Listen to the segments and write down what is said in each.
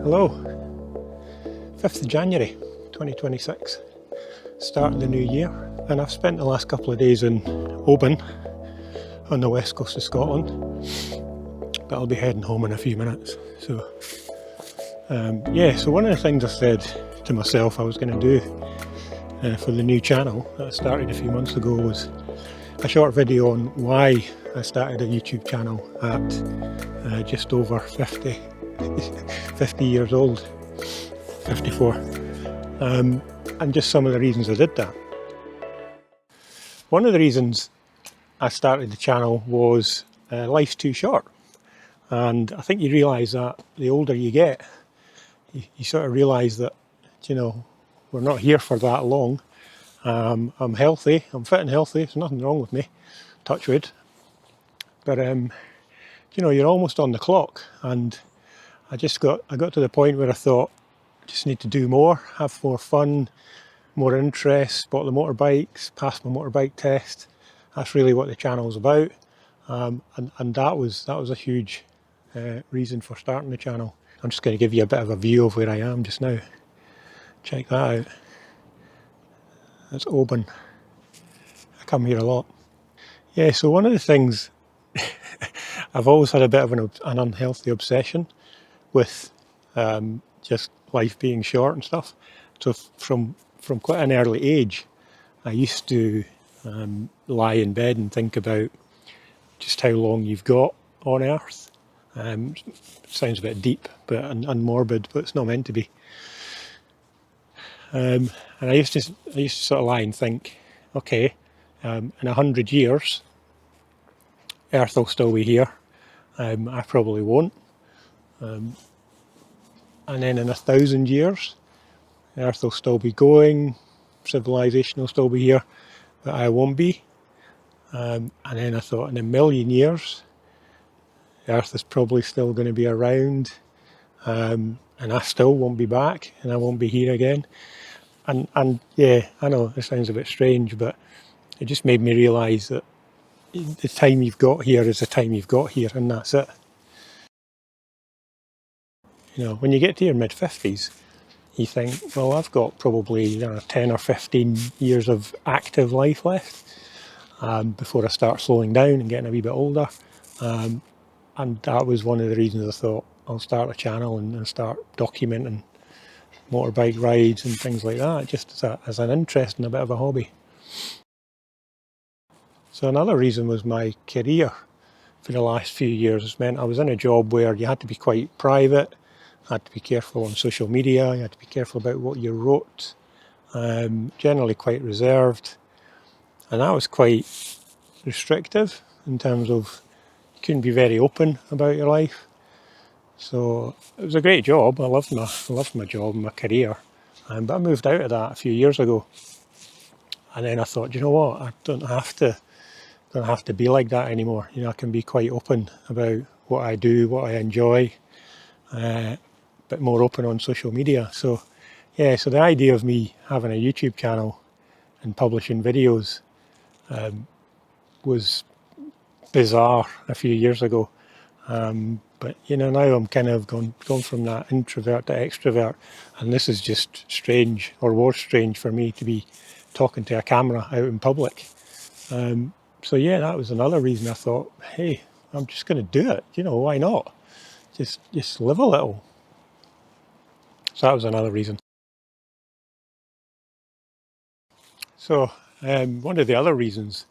Hello, 5th of January 2026, start of the new year, and I've spent the last couple of days in Oban on the west coast of Scotland, but I'll be heading home in a few minutes. So one of the things I said to myself I was going to do for the new channel that I started a few months ago was a short video on why I started a YouTube channel at just over 50 years old, 54, and just some of the reasons I did that. One of the reasons I started the channel was life's too short, and I think you realise that the older you get, you sort of realise that, you know, we're not here for that long. I'm healthy, I'm fit and healthy, there's nothing wrong with me, touch wood, but you know, you're almost on the clock, and I got to the point where I thought, I just need to do more, have more fun, more interest, bought the motorbikes, passed my motorbike test. That's really what the channel's about, and that was a huge reason for starting the channel. I'm just going to give you a bit of a view of where I am just now. Check that out. That's Oban. I come here a lot. Yeah, so one of the things, I've always had a bit of an unhealthy obsession with just life being short and stuff. So from quite an early age, I used to lie in bed and think about just how long you've got on Earth. Sounds a bit deep and morbid, but it's not meant to be. And I used to sort of lie and think, okay, in 100 years, Earth will still be here. I probably won't. And then in 1,000 years, Earth will still be going, civilization will still be here, but I won't be. And then I thought, in 1,000,000 years, Earth is probably still going to be around, and I still won't be back, and I won't be here again. And yeah, I know this sounds a bit strange, but it just made me realise that the time you've got here is the time you've got here, and that's it. You know, when you get to your mid-50s, you think, well, I've got probably 10 or 15 years of active life left before I start slowing down and getting a wee bit older. And that was one of the reasons I thought I'll start a channel and start documenting motorbike rides and things like that, just as an interest and a bit of a hobby. So another reason was my career for the last few years. It's meant I was in a job where you had to be quite private, had to be careful on social media, you had to be careful about what you wrote, generally quite reserved, and that was quite restrictive in terms of you couldn't be very open about your life. So it was a great job. I loved my job and my career, but I moved out of that a few years ago, and then I thought, you know what, I don't have to be like that anymore. You know, I can be quite open about what I do, what I enjoy, but more open on social media. So yeah, so the idea of me having a YouTube channel and publishing videos was bizarre a few years ago. But you know, now I'm kind of gone from that introvert to extrovert, and this is just strange, or was strange for me to be talking to a camera out in public. So yeah, that was another reason I thought, hey, I'm just going to do it. You know, why not? Just live a little. So that was another reason. So one of the other reasons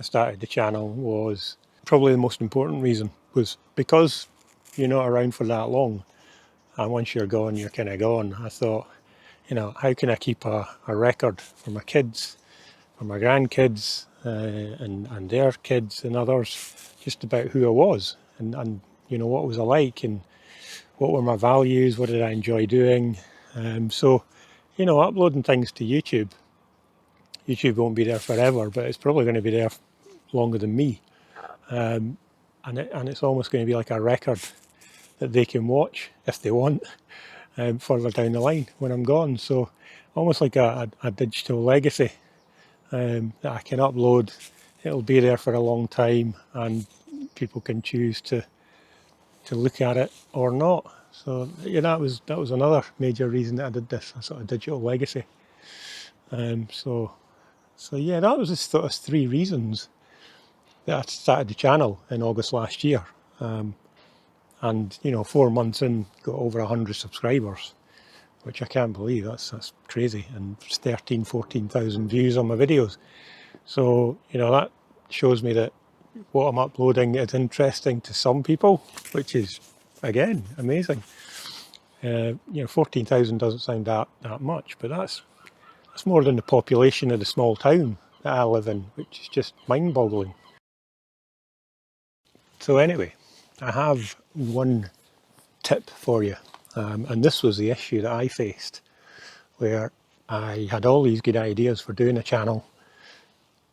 I started the channel was probably the most important reason, was because you're not around for that long, and once you're gone, you're kind of gone. I thought, you know, how can I keep a record for my kids, for my grandkids, and their kids and others, just about who I was, and you know, what was I like, and what were my values, what did I enjoy doing. So, you know, uploading things to YouTube won't be there forever, but it's probably going to be there longer than me. And it's almost going to be like a record that they can watch if they want further down the line when I'm gone. So almost like a digital legacy that I can upload. It'll be there for a long time, and people can choose to look at it or not. So yeah, that was another major reason that I did this, a sort of digital legacy. So yeah, that was the sort of 3 reasons that I started the channel in August last year. And you know, 4 months in, got over 100 subscribers, which I can't believe. That's crazy. And 14,000 views on my videos. So you know, that shows me that what I'm uploading is interesting to some people, which is again amazing. You know, 14,000 doesn't sound that much, but that's more than the population of the small town that I live in, which is just mind-boggling. So anyway, I have one tip for you, and this was the issue that I faced, where I had all these good ideas for doing a channel,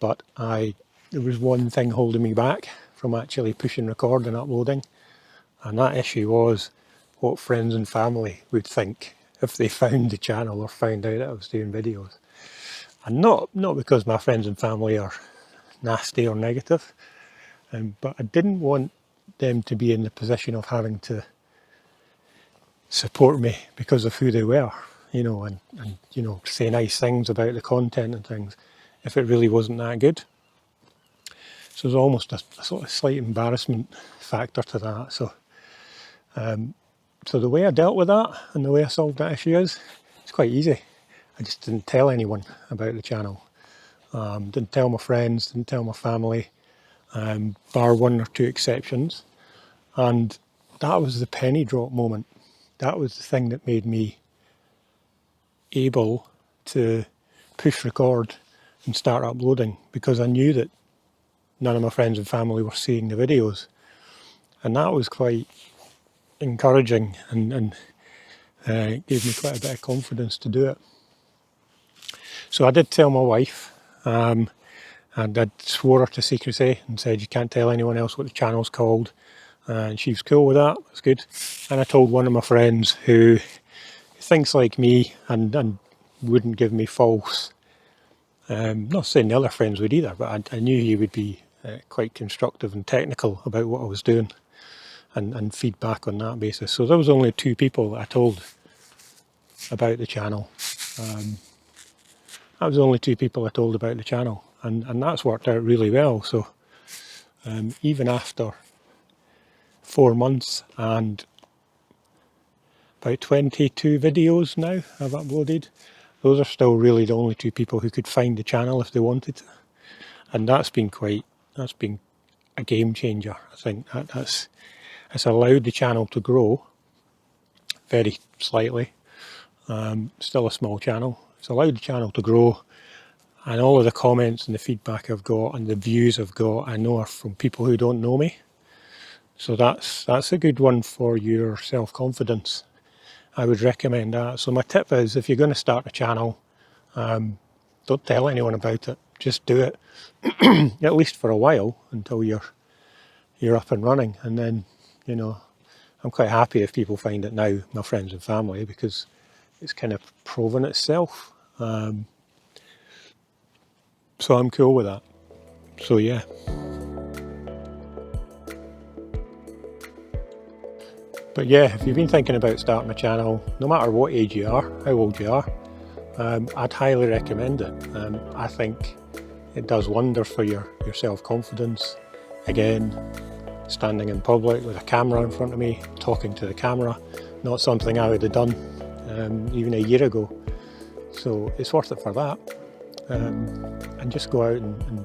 but there was one thing holding me back from actually pushing record and uploading, and that issue was what friends and family would think if they found the channel or found out that I was doing videos. And not because my friends and family are nasty or negative, but I didn't want them to be in the position of having to support me because of who they were, you know, and you know, say nice things about the content and things if it really wasn't that good. So there's almost a sort of slight embarrassment factor to that. So the way I dealt with that and the way I solved that issue is, it's quite easy. I just didn't tell anyone about the channel. Didn't tell my friends, didn't tell my family, bar 1 or 2 exceptions. And that was the penny drop moment. That was the thing that made me able to push record and start uploading, because I knew that none of my friends and family were seeing the videos. And that was quite encouraging and gave me quite a bit of confidence to do it. So I did tell my wife, and I swore her to secrecy and said, you can't tell anyone else what the channel's called. And she was cool with that, that's good. And I told one of my friends who thinks like me and wouldn't give me false, not saying the other friends would either, but I knew he would be quite constructive and technical about what I was doing and feedback on that basis. So there was only 2 people that I told about the channel. That was the only 2 people I told about the channel, and that's worked out really well. So even after 4 months and about 22 videos now I've uploaded, those are still really the only 2 people who could find the channel if they wanted to. And that's been a game changer. I think it's allowed the channel to grow very slightly. Still a small channel. It's allowed the channel to grow, and all of the comments and the feedback I've got and the views I've got, I know are from people who don't know me. So that's a good one for your self-confidence. I would recommend that. So my tip is, if you're going to start a channel, don't tell anyone about it. Just do it, at least for a while, until you're up and running. And then, you know, I'm quite happy if people find it now, my friends and family, because it's kind of proven itself. So I'm cool with that. So yeah. But yeah, if you've been thinking about starting a channel, no matter what age you are, how old you are, I'd highly recommend it. I think it does wonders for your self-confidence. Again, standing in public with a camera in front of me, talking to the camera, not something I would have done even a year ago. So it's worth it for that. And just go out and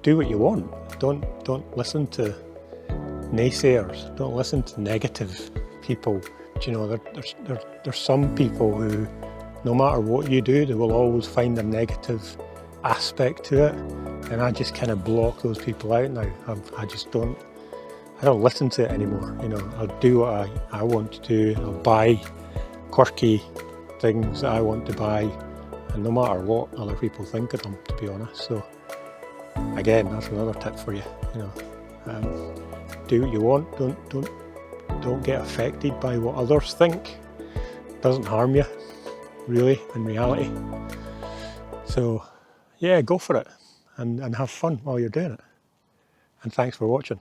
do what you want. Don't listen to naysayers. Don't listen to negative people. You know, there's some people who, no matter what you do, they will always find a negative aspect to it, and I just kind of block those people out now. I don't listen to it anymore. You know, I'll do what I want to do. I'll buy quirky things that I want to buy, and no matter what other people think of them, to be honest. So again, that's another tip for you. You know, do what you want. Don't get affected by what others think. It doesn't harm you, really, in reality. So yeah, go for it and have fun while you're doing it. And thanks for watching.